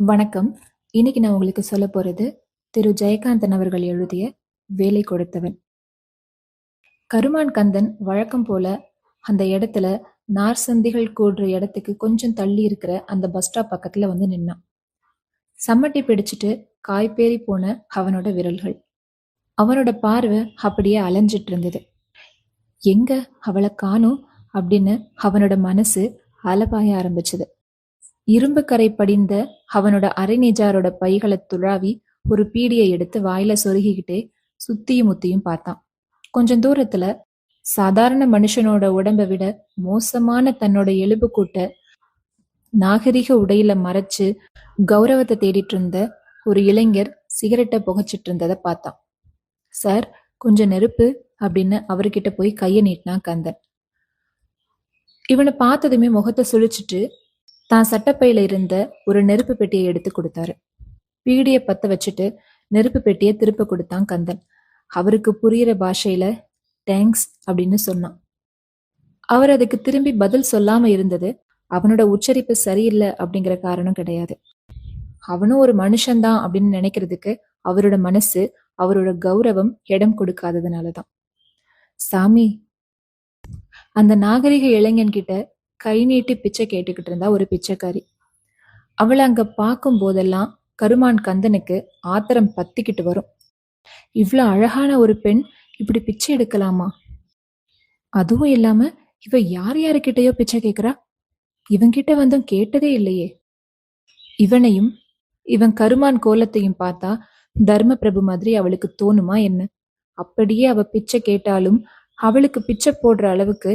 வணக்கம். இன்னைக்கு நான் உங்களுக்கு சொல்ல போறது திரு ஜெயகாந்தன் அவர்கள் எழுதிய வேலை கொடுத்தவன். கருமான் கந்தன் வழக்கம் போல அந்த இடத்துல நார்சந்திகள் கூடுற இடத்துக்கு கொஞ்சம் தள்ளி இருக்கிற அந்த பஸ் ஸ்டாப் பக்கத்துல வந்து நின்னான். சம்மட்டி பிடிச்சிட்டு காய்பேறி போன அவனோட விரல்கள், அவனோட பார்வை அப்படியே அலைஞ்சிட்டு இருந்தது. எங்க அவளை காணோம் அப்படின்னு அவனோட மனசு அலபாய ஆரம்பிச்சது. இரும்பு கரை படிந்த அவனோட அரைநெஜாரோட பைகளை துழாவி ஒரு பீடியை எடுத்து வாயில சொருகிக்கிட்டே சுத்தியும் முத்தியும் பார்த்தான். கொஞ்சம் தூரத்துல சாதாரண மனுஷனோட உடம்பை விட மோசமான தன்னோட எலும்பு கூட்ட நாகரிக உடையில மறைச்சு கௌரவத்தை தேடிட்டு இருந்த ஒரு இளைஞர் சிகரெட்டை புகைச்சிட்டு இருந்ததை பார்த்தான். சார், கொஞ்சம் நெருப்பு அப்படின்னு அவர்கிட்ட போய் கையை நீட்டினான் கந்தன். இவனை பார்த்ததுமே முகத்தை சுழிச்சிட்டு தான் சட்டப்பையில இருந்த ஒரு நெருப்பு பெட்டியை எடுத்து கொடுத்தாரு. பீடியை பத்த வச்சுட்டு நெருப்பு பெட்டியை திருப்ப கொடுத்தான் கந்தன். அவருக்கு புரியுற பாஷையில தேங்க்ஸ் அப்படின்னு சொன்னான். அவர் அதுக்கு திரும்பி பதில் சொல்லாம இருந்தது அவனோட உச்சரிப்பு சரியில்லை அப்படிங்கிற காரணம் கிடையாது. அவனும் ஒரு மனுஷன்தான் அப்படின்னு நினைக்கிறதுக்கு அவரோட மனசு, அவரோட கௌரவம் இடம் கொடுக்காததுனாலதான். சாமி, அந்த நாகரிக இளைஞன் கிட்ட கை நீட்டி பிச்சை கேட்டுக்கிட்டு இருந்தா ஒரு பிச்சைக்காரி. அவளை அங்க பார்க்கும் போதெல்லாம் கருமான் கந்தனுக்கு ஆத்திரம் பத்திக்கிட்டு வரும். இவ்வளவு அழகான ஒரு பெண் இப்படி பிச்சை எடுக்கலாமா? அதுவும் இல்லாம இவ யார் யாருக்கிட்டயோ பிச்சை கேட்கிறா. இவன்கிட்ட வந்தும் கேட்டதே இல்லையே. இவனையும் இவன் கருமான் கோலத்தையும் பார்த்தா தர்ம பிரபு மாதிரி அவளுக்கு தோணுமா என்ன? அப்படியே அவ பிச்சை கேட்டாலும் அவளுக்கு பிச்சை போடுற அளவுக்கு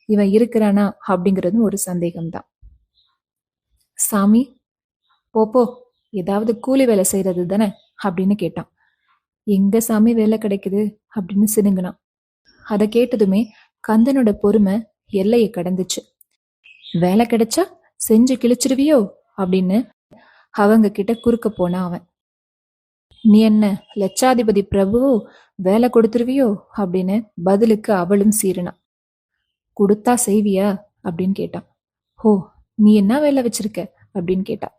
இவன் இருக்கிறானா அப்படிங்கிறதும் ஒரு சந்தேகம்தான். சாமி, போப்போ, ஏதாவது கூலி வேலை செய்யறது தானே அப்படின்னு கேட்டான். எங்க சாமி வேலை கிடைக்குது அப்படின்னு சினுங்கினான். அதை கேட்டதுமே கந்தனோட பொறுமை எல்லையை கடந்துச்சு. வேலை கிடைச்சா செஞ்சு கிழிச்சிருவியோ அப்படின்னு அவங்க கிட்ட குறுக்க போனா அவன். நீ என்ன லட்சாதிபதி பிரபுவோ, வேலை கொடுத்துருவியோ அப்படின்னு பதிலுக்கு அவளும் சீறினான். கொடுத்தா செய்வியா அப்படின்னு கேட்டான். ஓ, நீ என்ன வேலை வச்சிருக்க அப்படின்னு கேட்டான்.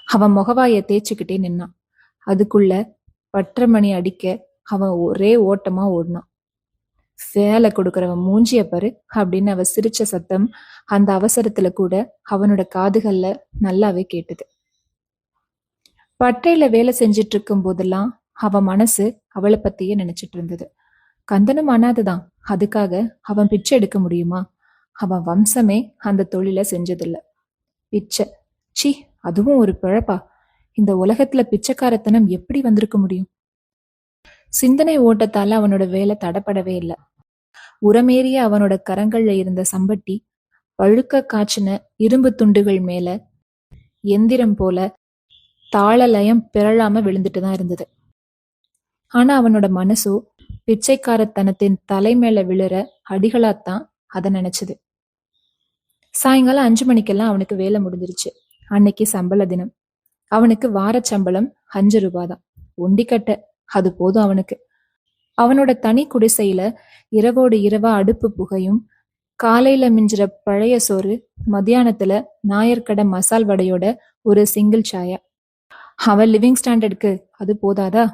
அவன் முகவாய தேய்ச்சிக்கிட்டே நின்னான். அதுக்குள்ள 10:30 மணி அடிக்க அவன் ஒரே ஓட்டமா ஓடினான். வேலை கொடுக்கறவன் மூஞ்சிய பாரு அப்படின்னு அவ சிரிச்ச சத்தம் அந்த அவசரத்துல கூட அவனோட காதுகள்ல நல்லாவே கேட்டுது. பட்டையில வேலை செஞ்சிட்டு இருக்கும் போதெல்லாம் அவன் மனசு அவளை பத்தியே நினைச்சிட்டு இருந்தது. கந்தனும் அனாதுதான், அதுக்காக அவன் பிச்சை எடுக்க முடியுமா? அவன் வம்சமே அந்த தொழில செஞ்சதில்ல. பிச்சை, சி, அதுவும் ஒரு பிழப்பா? இந்த உலகத்துல பிச்சைக்காரத்தனம் எப்படி வந்திருக்க முடியும்? சிந்தனை ஓட்டத்தால அவனோட வேலை தடப்படவே இல்லை. உரமேறிய அவனோட கரங்கள்ல இருந்த சம்பட்டி பழுக்க காய்ச்சின இரும்பு துண்டுகள் மேல எந்திரம் போல தாளலயம் பிறழாம விழுந்துட்டுதான் இருந்தது. ஆனா அவனோட மனசோ பிச்சைக்காரத்தனத்தின் தலை மேல விழுற அடிகளாத்தான் அதை நினைச்சது. சாயங்காலம் 5 மணிக்கெல்லாம் அவனுக்கு வேலை முடிஞ்சிருச்சு. அன்னைக்கு சம்பள தினம். அவனுக்கு வார சம்பளம் 5 ரூபாதான். ஒண்டிக்கட்ட, அது போதும் அவனுக்கு. அவனோட தனி குடிசையில இரவோடு இரவா அடுப்பு புகையும், காலையில மிஞ்சிற பழைய சோறு, மத்தியானத்துல நாயர்கடை மசால் வடையோட ஒரு சிங்கிள் சாயா. அவன் லிவிங் ஸ்டாண்டர்டுக்கு அது போதாதா?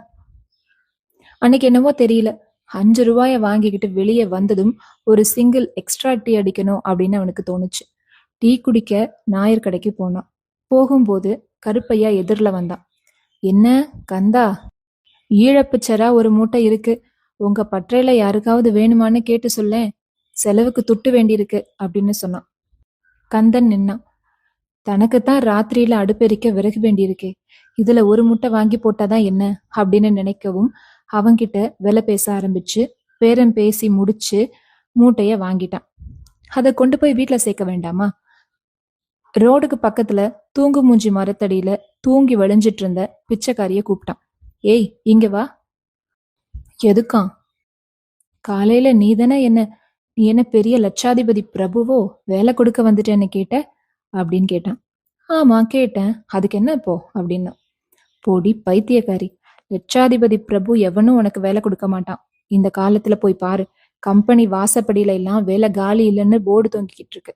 அன்னைக்கு என்னவோ தெரியல, 5 ரூபாய வாங்கிக்கிட்டு வெளியே வந்ததும் ஒரு சிங்கிள் எக்ஸ்ட்ரா டீ அடிக்கணும் அப்படின்னு அவனுக்கு தோணுச்சு. டீ குடிக்க நாயர் கடைக்கு போனான். போகும்போது கருப்பையா எதிரில வந்தான். என்ன கந்தா, ஈழப்புச்சரா ஒரு மூட்டை இருக்கு, உங்க பற்றையில யாருக்காவது வேணுமான்னு கேட்டு சொல்ல, செலவுக்கு துட்டு வேண்டியிருக்கு அப்படின்னு சொன்னான். கந்தன் நின்னான். தனக்குத்தான் ராத்திரியில அடுப்பெரிக்க விறகு வேண்டியிருக்கே, இதுல ஒரு முட்டை வாங்கி போட்டாதான் என்ன அப்படின்னு நினைக்கவும் அவன்கிட்ட விலை பேச ஆரம்பிச்சு பேரம் பேசி முடிச்சு மூட்டைய வாங்கிட்டான். அதை கொண்டு போய் வீட்டுல சேர்க்க வேண்டாமா? ரோடுக்கு பக்கத்துல தூங்கு மூஞ்சி மரத்தடியில தூங்கி வழிஞ்சிட்டு இருந்த பிச்சைக்காரிய கூப்பிட்டான். ஏய், இங்க வா. எதுக்கான்? காலையில நீ தானே நீ என்ன பெரிய லட்சாதிபதி பிரபுவோ, வேலை கொடுக்க வந்துட்டேன்னு கேட்ட அப்படின்னு கேட்டான். ஆமா கேட்டேன், அதுக்கு என்ன இப்போ அப்படின்னா. போடி பைத்தியக்காரி, லட்சாதிபதி பிரபு எவனும் உனக்கு வேலை கொடுக்க மாட்டான். இந்த காலத்துல போய் பாரு, கம்பெனி வாசப்படியில எல்லாம் வேலை காலி இல்லைன்னு போர்டு தொங்கிக்கிட்டு இருக்கு.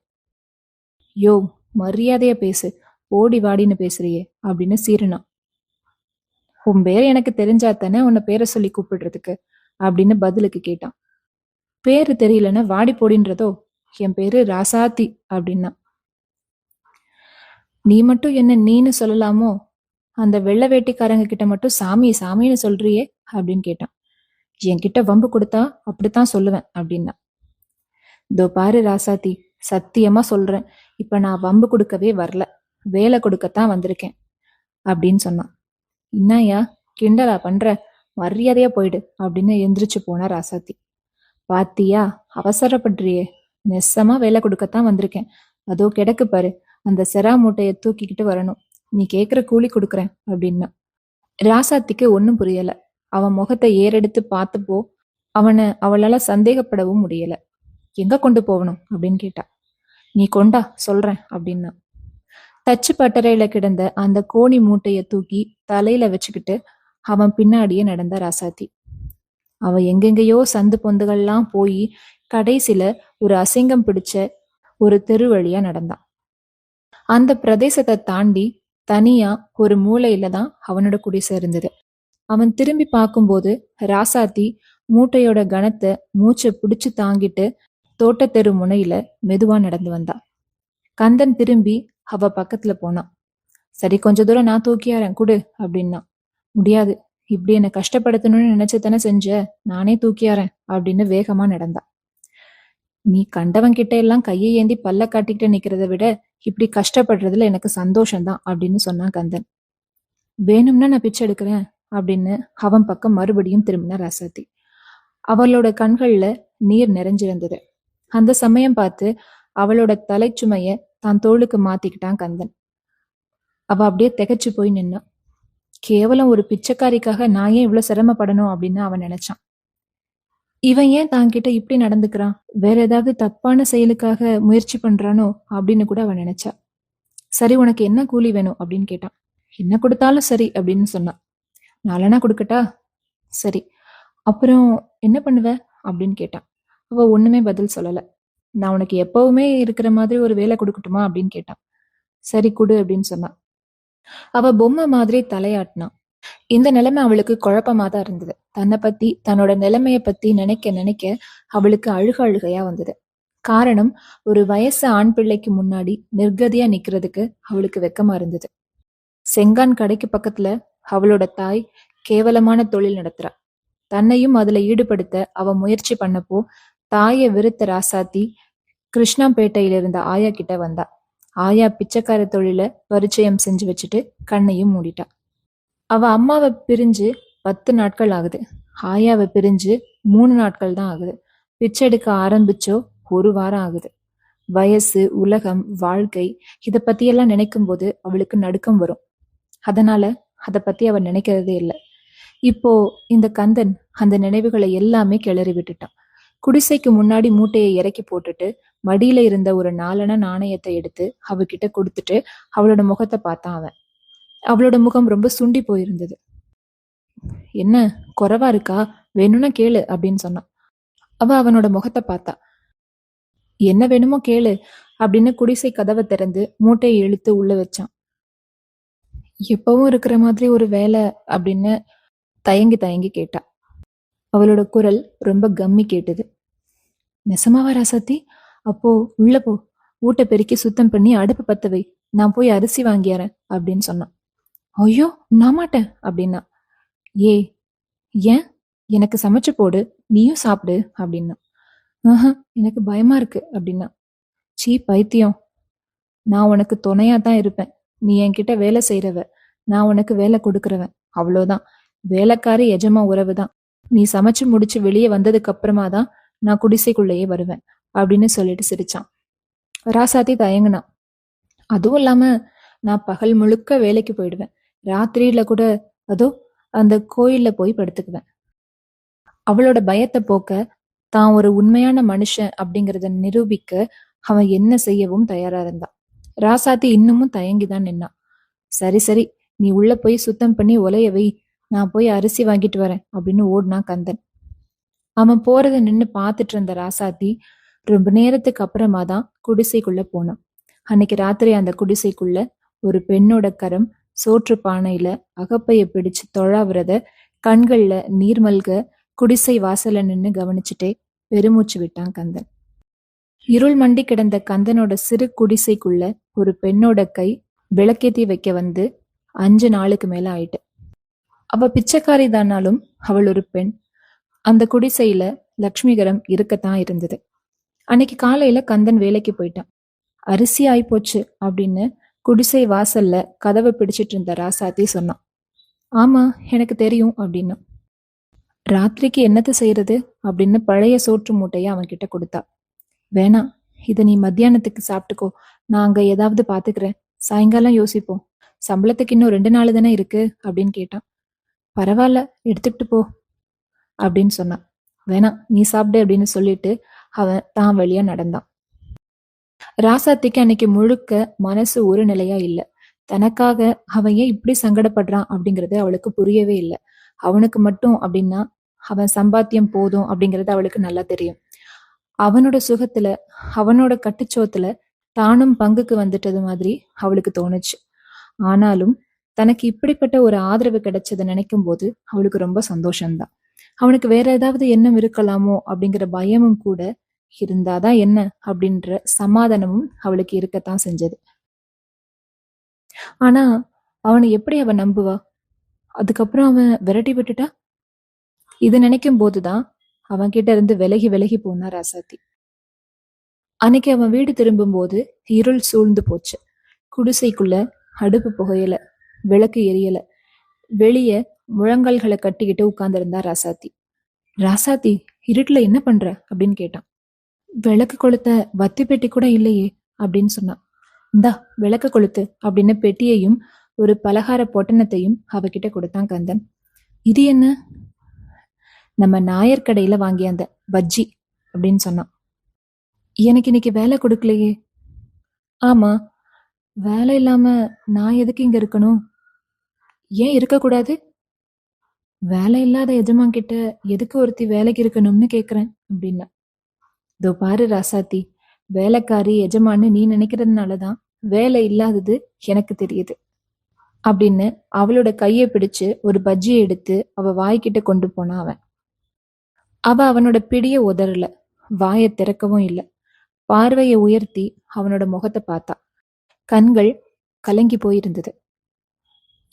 யோ, மரியாதையா பேசு, ஓடி வாடின்னு பேசுறியே அப்படின்னு சீறினான். உன் பேர் எனக்கு தெரிஞ்சாத்தானே உன்னை பேரை சொல்லி கூப்பிடுறதுக்கு அப்படின்னு பதிலுக்கு கேட்டான். பேரு தெரியலன்னா வாடி போடின்றதோ? என் பேரு ராசாத்தி அப்படின்னா. நீ மட்டும் என்ன நீன்னு சொல்லலாமோ? அந்த வெள்ளை வேட்டிக்காரங்க கிட்ட மட்டும் சாமி சாமின்னு சொல்றியே அப்படின்னு கேட்டான். என்கிட்ட வம்பு கொடுத்தா அப்படித்தான் சொல்லுவேன் அப்படின்னா. இதோ பாரு ராசாத்தி, சத்தியமா சொல்றேன், இப்ப நான் வம்பு கொடுக்கவே வரல, வேலை கொடுக்கத்தான் வந்திருக்கேன் அப்படின்னு சொன்னான். இன்னாயா கிண்டலா பண்ற, மரியாதையா போயிடு அப்படின்னு எந்திரிச்சு போனா ராசாத்தி. பாத்தியா, அவசரப்படுறியே, நெசமா வேலை கொடுக்கத்தான் வந்திருக்கேன், அதோ கிடக்கு பாரு, அந்த செரா மூட்டைய தூக்கிக்கிட்டு வரணும், நீ கேக்குற கூலி கொடுக்குறேன் அப்படின்னா. ராசாத்திக்கு ஒன்னும் புரியல. அவன் முகத்தை ஏறெடுத்து பார்த்தப்போ அவளால சந்தேகப்படவும் முடியல. எங்க கொண்டு போகணும் அப்படின்னு கேட்டா. நீ கொண்டா சொல்றேன் அப்படின்னா. தச்சு பட்டறையில கிடந்த அந்த கோணி மூட்டைய தூக்கி தலையில வச்சுக்கிட்டு அவன் பின்னாடியே நடந்த ராசாத்தி. அவன் எங்கெங்கயோ சந்து பொந்துகள்லாம் போய் கடைசியில ஒரு அசிங்கம் பிடிச்ச ஒரு தெரு வழியா நடந்தான். அந்த பிரதேசத்தை தாண்டி தனியா ஒரு மூலையில தான் அவனோட குடிசை இருந்தது. அவன் திரும்பி பார்க்கும்போது ராசாத்தி மூட்டையோட கனத்தை மூச்சை பிடிச்சு தாங்கிட்டு தோட்டத்தெரு முனையில மெதுவா நடந்து வந்தா. கந்தன் திரும்பி அவ பக்கத்துல போனான். சரி, கொஞ்ச தூரம் நான் தூக்கியாரன் குடு அப்படின்னா. முடியாது, இப்படி என்னை கஷ்டப்படுத்தணும்னு நினைச்சுதானே செஞ்ச, நானே தூக்கியாரன் அப்படின்னு வேகமா நடந்தா. நீ கண்டவன் கிட்ட எல்லாம் கையை ஏந்தி பல்ல காட்டிக்கிட்டு நிக்கிறத விட இப்படி கஷ்டப்படுறதுல எனக்கு சந்தோஷம்தான் அப்படின்னு சொன்னான் கந்தன். வேணும்னா நான் பிச்சை எடுக்கிறேன் அப்படின்னு அவன் பக்கம் மறுபடியும் திரும்பின ராசாத்தி. அவளோட கண்கள்ல நீர் நிறைஞ்சிருந்தது. அந்த சமயம் பார்த்து அவளோட தலைச்சுமைய தான் தோளுக்கு மாத்திக்கிட்டான் கந்தன். அவ அப்படியே திகைச்சு போய் நின்னான். கேவலம் ஒரு பிச்சைக்காரிக்காக நான் ஏன் இவ்வளவு சிரமப்படணும் அப்படின்னு அவன் நினைச்சான். இவன் ஏன் தான்கிட்ட இப்படி நடந்துக்கிறான், வேற ஏதாவது தப்பான செயலுக்காக முயற்சி பண்றானோ அப்படின்னு கூட அவன் நினைச்சா. சரி, உனக்கு என்ன கூலி வேணும் அப்படின்னு கேட்டான். என்ன கொடுத்தாலும் சரி அப்படின்னு சொன்னான். நாலனா கொடுக்கட்டா? சரி, அப்புறம் என்ன பண்ணுவ அப்படின்னு கேட்டான். அவ ஒண்ணுமே பதில் சொல்லல. நான் உனக்கு எப்பவுமே இருக்கிற மாதிரி ஒரு வேலை கொடுக்கட்டுமா அப்படின்னு கேட்டான். சரி கொடு அப்படின்னு சொன்னான். அவ பொம்மை மாதிரி தலையாட்டினான். இந்த நிலைமை அவளுக்கு குழப்பமா தான் இருந்தது. தன்னை பத்தி, தன்னோட நிலைமைய பத்தி நினைக்க நினைக்க அவளுக்கு அழுகையா வந்தது. காரணம், ஒரு வயசு ஆண் பிள்ளைக்கு முன்னாடி நிர்கதியா நிக்கிறதுக்கு அவளுக்கு வெக்கமா இருந்தது. செங்கான் கடைக்கு பக்கத்துல அவளோட தாய் கேவலமான தொழில் நடத்துறா. தன்னையும் அதுல ஈடுபடுத்த அவ முயற்சி பண்ணப்போ தாயை வெறுத்த ராசாத்தி கிருஷ்ணாம்பேட்டையில இருந்த ஆயா கிட்ட வந்தா. ஆயா பிச்சைக்கார தொழில பரிச்சயம் செஞ்சு வச்சுட்டு கண்ணையும் மூடிட்டா. அவ அம்மாவை பிரிஞ்சு 10 நாட்கள் ஆகுது. ஆயாவை பிரிஞ்சு 3 நாட்கள் தான் ஆகுது. பிச்சை எடுக்க ஆரம்பிச்சோ 1 வாரம் ஆகுது. வயசு, உலகம், வாழ்க்கை இத பத்தியெல்லாம் நினைக்கும் போது அவளுக்கு நடுக்கம் வரும். அதனால அத பத்தி அவ நினைக்கிறதே இல்லை. இப்போ இந்த கந்தன் அந்த நினைவுகளை எல்லாமே கிளறி விட்டுட்டான். குடிசைக்கு முன்னாடி மூட்டையை இறக்கி போட்டுட்டு மடியில இருந்த ஒரு 4 நாணயத்தை எடுத்து அவகிட்ட கொடுத்துட்டு அவளோட முகத்தை பார்த்தான் அவன். அவளோட முகம் ரொம்ப சுண்டி போயிருந்தது. என்ன குறைவா இருக்கா, வேணும்னா கேளு அப்படின்னு சொன்னான். அவ அவனோட முகத்தை பார்த்தா. என்ன வேணுமோ கேளு அப்படின்னு குடிசை கதவை திறந்து மூட்டையை இழுத்து உள்ள வச்சான். எப்பவும் இருக்கிற மாதிரி ஒரு வேலை அப்படின்னு தயங்கி தயங்கி கேட்டா. அவளோட குரல் ரொம்ப கம்மி கேட்டது. நெசமாவா ராசாத்தி? அப்போ உள்ள போ, ஊட்ட பெருக்கி சுத்தம் பண்ணி அடுப்பு பத்த வை, நான் போய் அரிசி வாங்கியாரன் அப்படின்னு சொன்னான். ஐயோ நான் மாட்டேன் அப்படின்னா. ஏன், எனக்கு சமைச்சு போடு, நீயும் சாப்பிடு அப்படின்னா. எனக்கு பயமா இருக்கு அப்படின்னா. சீ பைத்தியம், நான் உனக்கு துணையா தான் இருப்பேன், நீ என்கிட்ட வேலை செய்யறவ, நான் உனக்கு வேலை கொடுக்கறவன், அவ்வளோதான். வேலைக்காரி எஜமா உறவுதான். நீ சமைச்சு முடிச்சு வெளியே வந்ததுக்கு அப்புறமா தான் நான் குடிசைக்குள்ளேயே வருவேன் அப்படின்னு சொல்லிட்டு சிரிச்சான். ராசாத்தி தயங்குனான். அதுவும் இல்லாம நான் பகல் முழுக்க வேலைக்கு போயிடுவேன், ராத்திரியில கூட அதோ அந்த கோயில்ல போய் படுத்துக்குவேன். அவளோட பயத்தை போக்க, தான் ஒரு உண்மையான மனுஷன் அப்படிங்கறத நிரூபிக்க அவன் என்ன செய்யவும் தயாரா இருந்தான். ராசாத்தி இன்னமும் தயங்கிதான் நின்னான். சரி சரி, நீ உள்ள போய் சுத்தம் பண்ணி ஒலைய வை, நான் போய் அரிசி வாங்கிட்டு வரேன் அப்படின்னு ஓடினான் கந்தன். அவன் போறத நின்னு பாத்துட்டு இருந்த ராசாத்தி ரொம்ப நேரத்துக்கு அப்புறமா தான் குடிசைக்குள்ள போனான். அன்னைக்கு ராத்திரி அந்த குடிசைக்குள்ள ஒரு பெண்ணோட கரம் சோற்று பானையில அகப்பைய பிடிச்சு தொழாவுறத கண்கள்ல நீர் மல்க குடிசை வாசல்ல நின்னு கவனிச்சுட்டே பெருமூச்சு விட்டான் கந்தன். இருள் மண்டி கிடந்த கந்தனோட சிறு குடிசைக்குள்ள ஒரு பெண்ணோட கை விளக்கேத்தி வைக்க வந்து 5 நாளுக்கு மேல ஆயிட்டு. அவ பிச்சைக்காரி தானாலும் அவள் ஒரு பெண். அந்த குடிசையில லக்ஷ்மிகரம் இருக்கத்தான் இருந்தது. அன்னைக்கு காலையில கந்தன் வேலைக்கு போயிட்டான். அரிசி ஆயிப்போச்சு அப்படின்னு குடிசை வாசல்ல கதவை பிடிச்சிட்டு இருந்த ராசாத்தி சொன்னான். ஆமா, எனக்கு தெரியும் அப்படின்னா. ராத்திரிக்கு என்னத்த செய்யறது அப்படின்னு பழைய சோற்று மூட்டைய அவன் கிட்ட கொடுத்தா. வேணாம், இதை நீ மத்தியானத்துக்கு சாப்பிட்டுக்கோ, நான் அங்க ஏதாவது பாத்துக்கிறேன், சாயங்காலம் யோசிப்போம், சம்பளத்துக்கு இன்னும் 2 நாள் தானே இருக்கு அப்படின்னு கேட்டான். பரவாயில்ல, எடுத்துக்கிட்டு போ அப்படின்னு சொன்னான். வேணாம், நீ சாப்பிடு அப்படின்னு சொல்லிட்டு அவன் தான் வழியா நடந்தான். ராசாத்திக்கு அன்னைக்கு முழுக்க மனசு ஒரு நிலையா இல்ல. தனக்காக அவன் ஏன் இப்படி சங்கடப்படுறான் அப்படிங்கறது அவளுக்கு புரியவே இல்லை. அவனுக்கு மட்டும் அப்படின்னா அவன் சம்பாத்தியம் போதும் அப்படிங்கறது அவளுக்கு நல்லா தெரியும். அவனோட சுகத்துல அவனோட கட்டுச்சோத்துல தானும் பங்குக்கு வந்துட்டது மாதிரி அவளுக்கு தோணுச்சு. ஆனாலும் தனக்கு இப்படிப்பட்ட ஒரு ஆதரவு கிடைச்சதை நினைக்கும் போது அவளுக்கு ரொம்ப சந்தோஷம்தான். அவனுக்கு வேற ஏதாவது எண்ணம் இருக்கலாமோ அப்படிங்கிற பயமும் கூட இருந்தாதான் என்ன அப்படின்ற சமாதானமும் அவளுக்கு இருக்கத்தான் செஞ்சது. ஆனா அவனை எப்படி அவன் நம்புவா? அதுக்கப்புறம் அவன் விரட்டி விட்டுட்டா? இது நினைக்கும் போதுதான் அவன் கிட்ட இருந்து விலகி விலகி போனா ராசாத்தி. அன்னைக்கு அவன் வீடு திரும்பும் போது இருள் சூழ்ந்து போச்சு. குடிசைக்குள்ள அடுப்பு புகையல, விளக்கு எரியல. வெளிய முழங்கால்களை கட்டிக்கிட்டு உட்கார்ந்திருந்தா ராசாத்தி. ராசாத்தி, இருட்டுல என்ன பண்ற அப்படின்னு கேட்டான். விளக்கு கொளுத்த வத்தி பெட்டி கூட இல்லையே அப்படின்னு சொன்னான். இந்தா விளக்க கொளுத்து அப்படின்னு பெட்டியையும் ஒரு பலகார பொட்டணத்தையும் அவகிட்ட கொடுத்தான் கந்தன். இது என்ன? நம்ம நாயர் கடையில வாங்கிய அந்த பஜ்ஜி அப்படின்னு சொன்னான். எனக்கு இன்னைக்கு வேலை கொடுக்கலையே. ஆமா, வேலை இல்லாம நான் எதுக்கு இங்க இருக்கணும்? ஏன் இருக்கக்கூடாது? வேலை இல்லாத எஜமான் கிட்ட எதுக்கு ஒருத்தி வேலைக்கு இருக்கணும்னு கேக்குறேன் அப்படின்னா. இதோ பாரு ராசாத்தி, வேலைக்காரி எஜமான்னு நீ நினைக்கிறதுனாலதான் வேலை இல்லாதது எனக்கு தெரியுது அப்படின்னு அவளோட கையை பிடிச்சு ஒரு பஜ்ஜியை எடுத்து அவ வாய்க்கிட்ட கொண்டு போனா அவன். அவ அவனோட பிடிய உதறல, வாயை திறக்கவும் இல்லை. பார்வையை உயர்த்தி அவனோட முகத்தை பார்த்தா. கண்கள் கலங்கி போயிருந்தது.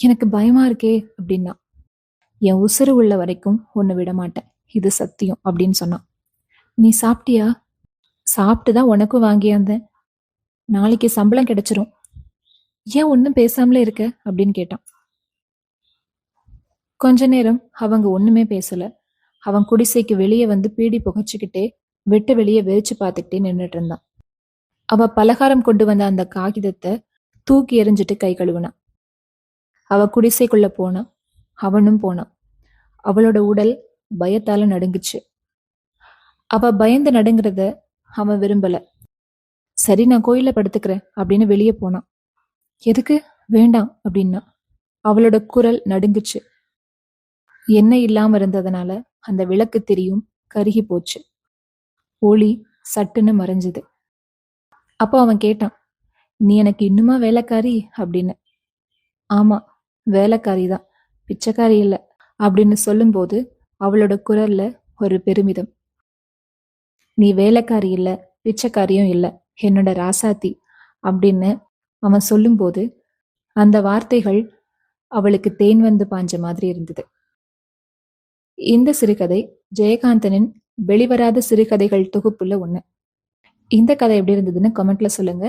எனக்கு பயமா இருக்கே அப்படின்னா. என் உசுறு உள்ள வரைக்கும் உன்னை விட மாட்டேன், இது சத்தியம் அப்படின்னு சொன்னான். நீ சாப்பிட்டியா? சாப்பிட்டுதான் உனக்கும் வாங்கியாந்தேன். நாளைக்கு சம்பளம் கிடைச்சிரும். ஏன் ஒன்னும் பேசாமலே இருக்க அப்படின்னு கேட்டான். கொஞ்ச நேரம் அவங்க ஒண்ணுமே பேசல. அவன் குடிசைக்கு வெளியே வந்து பீடி புகைச்சுக்கிட்டே வெட்ட வெளியே வெறிச்சு பார்த்துக்கிட்டே நின்றுட்டு இருந்தான். அவ பலகாரம் கொண்டு வந்த அந்த காகிதத்தை தூக்கி எறிஞ்சிட்டு கை கழுவுனான். அவ குடிசைக்குள்ள போனான். அவனும் போனான். அவளோட உடல் பயத்தால நடுங்குச்சு. அவ பயந்து நடுங்கிறத அவன் விரும்பல. சரி, நான் கோயில படுத்துக்கிறேன் அப்படின்னு வெளியே போனான். எதுக்கு? வேண்டாம் அப்படின்னா. அவளோட குரல் நடுங்குச்சு. எண்ணெய் இல்லாம இருந்ததுனால அந்த விளக்கு திரியும் கருகி போச்சு. ஒளி சட்டுன்னு மறைஞ்சது. அப்போ அவன் கேட்டான், நீ எனக்கு இன்னுமா வேலைக்காரி அப்படின்னு. ஆமா, வேலைக்காரி தான், பிச்சைக்காரி இல்ல அப்படின்னு சொல்லும்போது அவளோட குரல்ல ஒரு பெருமிதம். நீ வேலைக்காரி இல்ல, பிச்சைக்காரியும் இல்ல, என்னோட ராசாத்தி அப்படின்னு அவன் சொல்லும்போது அந்த வார்த்தைகள் அவளுக்கு தேன் வந்து பாஞ்ச மாதிரி இருந்தது. இந்த சிறுகதை ஜெயகாந்தனின் வெளிவராத சிறுகதைகள் தொகுப்புல ஒண்ணு. இந்த கதை எப்படி இருந்ததுன்னு கமெண்ட்ல சொல்லுங்க.